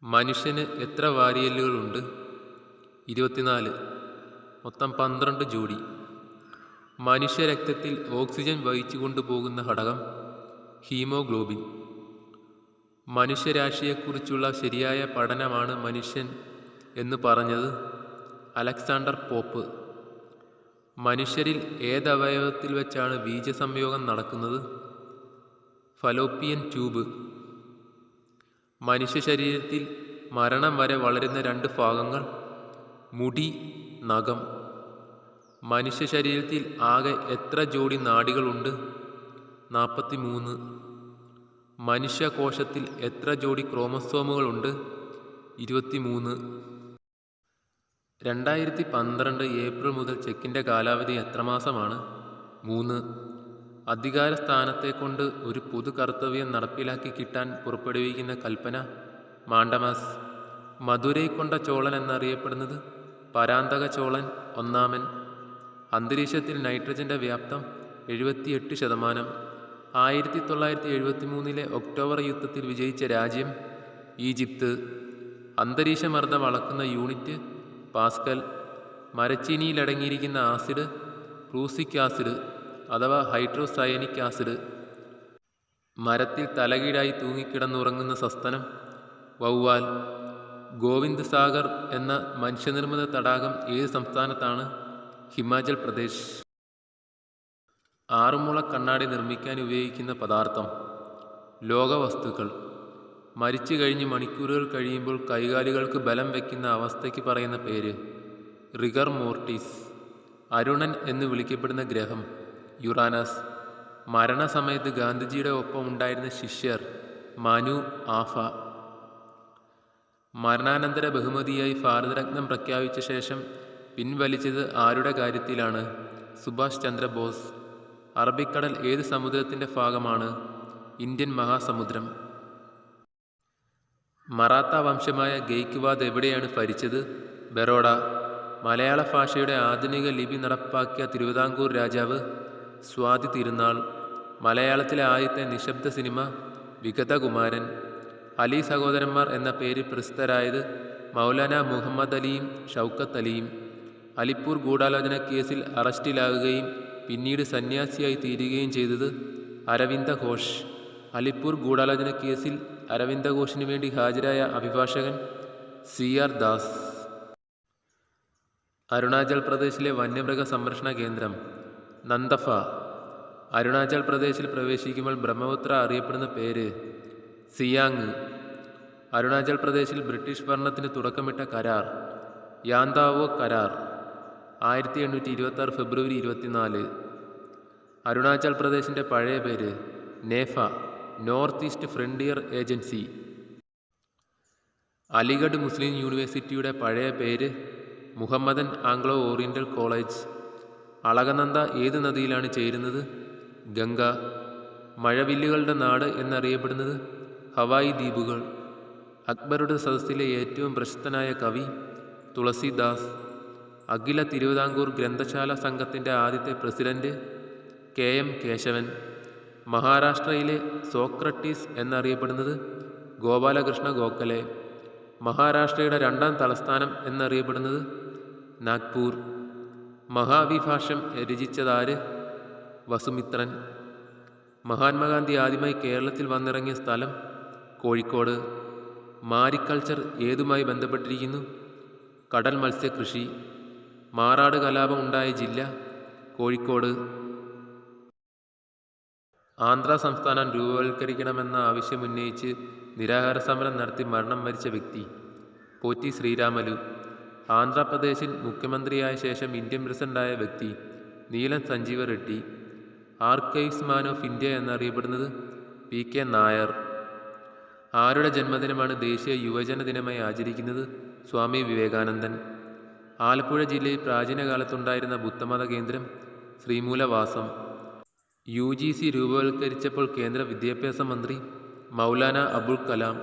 മനുഷ്യന് എത്ര വാരിയെല്ലുകളുണ്ട്? 24. മൊത്തം 12 ജോഡി. മനുഷ്യരക്തത്തിൽ ഓക്സിജൻ വഹിച്ചു കൊണ്ടുപോകുന്ന ഘടകം ഹീമോഗ്ലോബിൻ. മനുഷ്യരാശിയെക്കുറിച്ചുള്ള ശരിയായ പഠനമാണ് മനുഷ്യൻ എന്ന് പറഞ്ഞത് അലക്സാണ്ടർ പോപ്പ്. മനുഷ്യരിൽ ഏതവയവത്തിൽ വെച്ചാണ് ബീജസംയോഗം നടക്കുന്നത്? Fallopian tube. മനുഷ്യ ശരീരത്തിൽ മരണം വരെ വളരുന്ന 2 ഭാഗങ്ങൾ മുടി, നഖം. മനുഷ്യ ശരീരത്തിൽ ആകെ എത്ര ജോഡി നാഡികളുണ്ട്? 43. മനുഷ്യകോശത്തിൽ എത്ര ജോഡി ക്രോമസോമുകളുണ്ട്? 23. 2012 ഏപ്രിൽ മുതൽ ചെക്കിൻ്റെ കാലാവധി എത്ര മാസമാണ്? 3. അധികാര സ്ഥാനത്തെക്കൊണ്ട് ഒരു പൊതു കർത്തവ്യം നടപ്പിലാക്കി കിട്ടാൻ പുറപ്പെടുവിക്കുന്ന കൽപ്പന മാണ്ഡമാസ്. മധുരൈ കൊണ്ട ചോളൻ എന്നറിയപ്പെടുന്നത് പരാന്തക ചോളൻ ഒന്നാമൻ. അന്തരീക്ഷത്തിൽ നൈട്രജൻ്റെ വ്യാപ്തം 78%. 1973 ഒക്ടോബർ യുദ്ധത്തിൽ വിജയിച്ച രാജ്യം ഈജിപ്ത്. അന്തരീക്ഷമർദ്ദം അളക്കുന്ന യൂണിറ്റ് പാസ്കൽ. മരച്ചീനിയിലടങ്ങിയിരിക്കുന്ന ആസിഡ് പ്രൂസിക് ആസിഡ് അഥവാ ഹൈഡ്രോസയനിക് ആസിഡ്. മരത്തിൽ തലകീഴായി തൂങ്ങിക്കിടന്നുറങ്ങുന്ന സസ്തനം വവ്വാൽ. ഗോവിന്ദ് സാഗർ എന്ന മനുഷ്യനിർമ്മിത തടാകം ഏത് സംസ്ഥാനത്താണ്? ഹിമാചൽ പ്രദേശ്. 6 മുള കണ്ണാടി നിർമ്മിക്കാൻ ഉപയോഗിക്കുന്ന പദാർത്ഥം ലോഹവസ്തുക്കൾ. മരിച്ചു കഴിഞ്ഞ് മണിക്കൂറുകൾ കഴിയുമ്പോൾ കൈകാലുകൾക്ക് ബലം വയ്ക്കുന്ന അവസ്ഥയ്ക്ക് പറയുന്ന പേര് റിഗർ മോർട്ടിസ്. അരുണൻ എന്ന് വിളിക്കപ്പെടുന്ന ഗ്രഹം യുറാനസ്. മരണസമയത്ത് ഗാന്ധിജിയുടെ ഒപ്പം ഉണ്ടായിരുന്ന ശിഷ്യർ മനു, ആഫ. മരണാനന്തര ബഹുമതിയായി ഭാരതരത്നം പ്രഖ്യാപിച്ച ശേഷം പിൻവലിച്ചത് ആരുടെ കാര്യത്തിലാണ്? സുഭാഷ് ചന്ദ്രബോസ്. അറബിക്കടൽ ഏത് സമുദ്രത്തിൻ്റെ ഭാഗമാണ്? ഇന്ത്യൻ മഹാസമുദ്രം. മറാത്ത വംശമായ ഗെയ്ക്വാദ് എവിടെയാണ് ഭരിച്ചത്? ബറോഡ. മലയാള ഭാഷയുടെ ആധുനിക ലിപി നടപ്പാക്കിയ തിരുവിതാംകൂർ രാജാവ് സ്വാതി തിരുനാൾ. മലയാളത്തിലെ ആദ്യത്തെ നിശബ്ദ സിനിമ വിഗതകുമാരൻ. അലി സഹോദരന്മാർ എന്ന പേര് പ്രസിദ്ധരായത് മൗലാന മുഹമ്മദ് അലിയും ഷൗക്കത്ത് അലിയും. അലിപ്പൂർ ഗൂഢാലോചന കേസിൽ അറസ്റ്റിലാകുകയും പിന്നീട് സന്യാസിയായി തീരുകയും ചെയ്തത് അരവിന്ദ ഘോഷ്. അലിപ്പൂർ ഗൂഢാലോചന കേസിൽ അരവിന്ദ ഘോഷിന് വേണ്ടി ഹാജരായ അഭിഭാഷകൻ CR ദാസ്. അരുണാചൽ പ്രദേശിലെ വന്യമൃഗ സംരക്ഷണ കേന്ദ്രം നന്ദഫ. അരുണാചൽ പ്രദേശിൽ പ്രവേശിക്കുമ്പോൾ ബ്രഹ്മപുത്ര അറിയപ്പെടുന്ന പേര് സിയാങ്. അരുണാചൽ പ്രദേശിൽ ബ്രിട്ടീഷ് ഭരണത്തിന് തുടക്കമിട്ട കരാർ യാന്താവോ കരാർ. 1826 ഫെബ്രുവരി 24. അരുണാചൽ പ്രദേശിൻ്റെ പഴയ പേര് NEFA, North East Frontier Agency. Aligarh Muslim യൂണിവേഴ്സിറ്റിയുടെ പഴയ പേര് Mohammedan Anglo Oriental College. Alaknanda ഏത് നദിയിലാണ് ചേരുന്നത്? ഗംഗ. മഴവില്ലുകളുടെ നാട് എന്നറിയപ്പെടുന്നത് ഹവായി ദ്വീപുകൾ. അക്ബറുടെ സദസ്സിലെ ഏറ്റവും പ്രശസ്തനായ കവി തുളസിദാസ്. അഖില തിരുവിതാംകൂർ ഗ്രന്ഥശാല സംഘത്തിൻ്റെ ആദ്യത്തെ പ്രസിഡന്റ് KM കേശവൻ. മഹാരാഷ്ട്രയിലെ സോക്രട്ടീസ് എന്നറിയപ്പെടുന്നത് ഗോപാലകൃഷ്ണ ഗോഖലെ. മഹാരാഷ്ട്രയുടെ 2ാം തലസ്ഥാനം എന്നറിയപ്പെടുന്നത് നാഗ്പൂർ. മഹാവിഭാഷ്യം രചിച്ചതാര്? വസുമിത്രൻ. മഹാത്മാഗാന്ധി ആദ്യമായി കേരളത്തിൽ വന്നിറങ്ങിയ സ്ഥലം കോഴിക്കോട്. മാരിക്കൾച്ചർ ഏതുമായി ബന്ധപ്പെട്ടിരിക്കുന്നു? കടൽ മത്സ്യകൃഷി. മാറാട് കലാപം ഉണ്ടായ ജില്ല കോഴിക്കോട്. ആന്ധ്ര സംസ്ഥാനം രൂപവൽക്കരിക്കണമെന്ന ആവശ്യമുന്നയിച്ച് നിരാഹാര സമരം നടത്തി മരണം വരിച്ച വ്യക്തി പോറ്റി ശ്രീരാമലു. ആന്ധ്രാപ്രദേശിൽ മുഖ്യമന്ത്രിയായ ശേഷം ഇന്ത്യൻ പ്രസിഡന്റായ വ്യക്തി Neelam Sanjiva Reddy. Archives man of India എന്നറിയപ്പെടുന്നത് PK നായർ. ആരുടെ ജന്മദിനമാണ് ദേശീയ യുവജന ദിനമായി ആചരിക്കുന്നത്? സ്വാമി വിവേകാനന്ദൻ. ആലപ്പുഴ ജില്ലയിൽ പ്രാചീന കാലത്തുണ്ടായിരുന്ന ബുദ്ധമത കേന്ദ്രം ശ്രീമൂലവാസം. UGC രൂപവൽക്കരിച്ചപ്പോൾ കേന്ദ്ര വിദ്യാഭ്യാസ മന്ത്രി മൗലാന അബുൽ കലാം.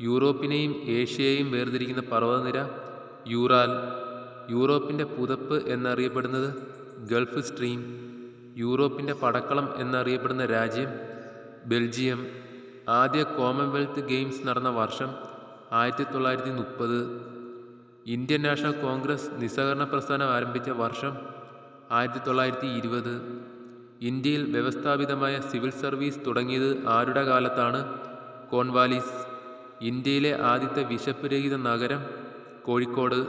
യൂറോപ്പിനെയും ഏഷ്യയെയും വേർതിരിക്കുന്ന പർവ്വതനിര യൂറാൽ. യൂറോപ്പിൻ്റെ പുതപ്പ് എന്നറിയപ്പെടുന്നത് ഗൾഫ് സ്ട്രീം. യൂറോപ്പിൻ്റെ പടക്കളം എന്നറിയപ്പെടുന്ന രാജ്യം ബെൽജിയം. ആദ്യ കോമൺവെൽത്ത് ഗെയിംസ് നടന്ന വർഷം 1930. ഇന്ത്യൻ നാഷണൽ കോൺഗ്രസ് നിസ്സഹകരണ പ്രസ്ഥാനം ആരംഭിച്ച വർഷം 1920. ഇന്ത്യയിൽ വ്യവസ്ഥാപിതമായ സിവിൽ സർവീസ് തുടങ്ങിയത് ആരുടെ കാലത്താണ്? കോൺവാലിസ്. ഇന്ത്യയിലെ ആദ്യത്തെ വിശപ്പ് രഹിത നഗരം കോഴിക്കോട്.